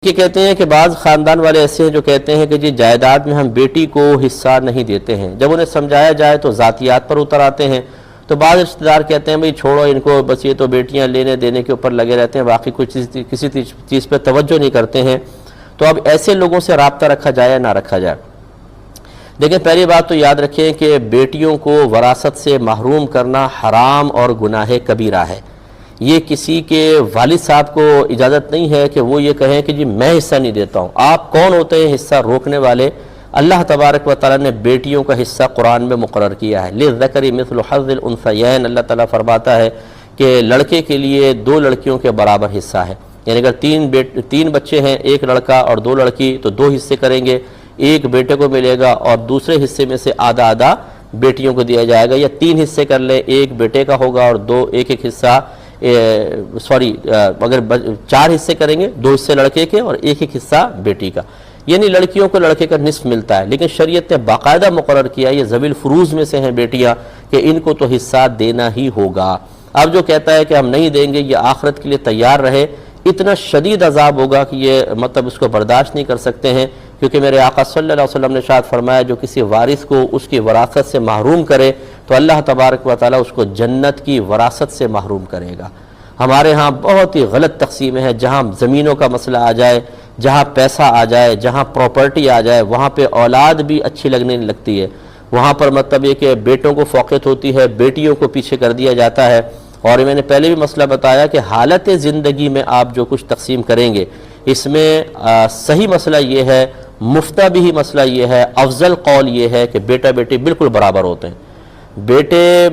کہ کہتے ہیں کہ بعض خاندان والے ایسے ہیں جو کہتے ہیں کہ جی جائیداد میں ہم بیٹی کو حصہ نہیں دیتے ہیں، جب انہیں سمجھایا جائے تو ذاتیات پر اتر آتے ہیں۔ تو بعض رشتہ دار کہتے ہیں بھئی چھوڑو ان کو، بس یہ تو بیٹیاں لینے دینے کے اوپر لگے رہتے ہیں، باقی کسی چیز پہ توجہ نہیں کرتے ہیں۔ تو اب ایسے لوگوں سے رابطہ رکھا جائے یا نہ رکھا جائے؟ دیکھیں، پہلی بات تو یاد رکھیں کہ بیٹیوں کو وراثت سے محروم کرنا حرام اور گناہ کبیرہ ہے۔ یہ کسی کے والد صاحب کو اجازت نہیں ہے کہ وہ یہ کہیں کہ جی میں حصہ نہیں دیتا ہوں۔ آپ کون ہوتے ہیں حصہ روکنے والے؟ اللہ تبارک و تعالیٰ نے بیٹیوں کا حصہ قرآن میں مقرر کیا ہے۔ للذکر مثل حظ الانثیین، اللہ تعالیٰ فرماتا ہے کہ لڑکے کے لیے 2 لڑکیوں کے برابر حصہ ہے۔ یعنی اگر 3 بچے ہیں، 1 لڑکا اور 2 لڑکی، تو 2 حصے کریں گے، 1 بیٹے کو ملے گا اور دوسرے حصے میں سے آدھا بیٹیوں کو دیا جائے گا، یا 3 حصے کر لیں، 1 بیٹے کا ہوگا اور 1 حصہ اگر 4 حصے کریں گے، 2 حصے لڑکے کے اور 1 حصہ بیٹی کا، یعنی لڑکیوں کو لڑکے کا نصف ملتا ہے۔ لیکن شریعت نے باقاعدہ مقرر کیا، یہ ذوی الفروض میں سے ہیں بیٹیاں، کہ ان کو تو حصہ دینا ہی ہوگا۔ اب جو کہتا ہے کہ ہم نہیں دیں گے، یہ آخرت کے لیے تیار رہے، اتنا شدید عذاب ہوگا کہ یہ اس کو برداشت نہیں کر سکتے ہیں، کیونکہ میرے آقا صلی اللہ علیہ وسلم نے ارشاد فرمایا جو کسی وارث کو اس کی وراثت سے محروم کرے تو اللہ تبارک و تعالیٰ اس کو جنت کی وراثت سے محروم کرے گا۔ ہمارے ہاں بہت ہی غلط تقسیمیں ہیں، جہاں زمینوں کا مسئلہ آ جائے، جہاں پیسہ آ جائے، جہاں پراپرٹی آ جائے، وہاں پہ اولاد بھی اچھی لگنے لگتی ہے۔ وہاں پر یہ کہ بیٹوں کو فوقیت ہوتی ہے، بیٹیوں کو پیچھے کر دیا جاتا ہے۔ اور میں نے پہلے بھی مسئلہ بتایا کہ حالت زندگی میں آپ جو کچھ تقسیم کریں گے، اس میں صحیح مسئلہ یہ ہے، مفتہ بھی مسئلہ یہ ہے، افضل قول یہ ہے کہ بیٹا بیٹی بالکل برابر ہوتے ہیں۔ بیٹے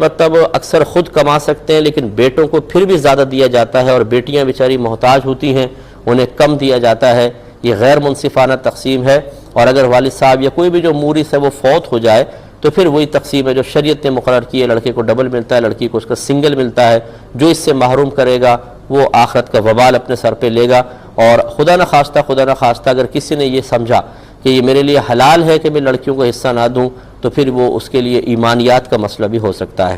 اکثر خود کما سکتے ہیں، لیکن بیٹوں کو پھر بھی زیادہ دیا جاتا ہے، اور بیٹیاں بیچاری محتاج ہوتی ہیں، انہیں کم دیا جاتا ہے۔ یہ غیر منصفانہ تقسیم ہے، اور اگر والد صاحب یا کوئی بھی جو مورث ہے وہ فوت ہو جائے تو پھر وہی تقسیم ہے جو شریعت نے مقرر کی ہے، لڑکے کو ڈبل ملتا ہے، لڑکی کو اس کا سنگل ملتا ہے۔ جو اس سے محروم کرے گا وہ آخرت کا وبال اپنے سر پہ لے گا۔ اور خدا نہ خواستہ اگر کسی نے یہ سمجھا کہ یہ میرے لیے حلال ہے کہ میں لڑکیوں کو حصہ نہ دوں، تو پھر وہ اس کے لیے ایمانیات کا مسئلہ بھی ہو سکتا ہے۔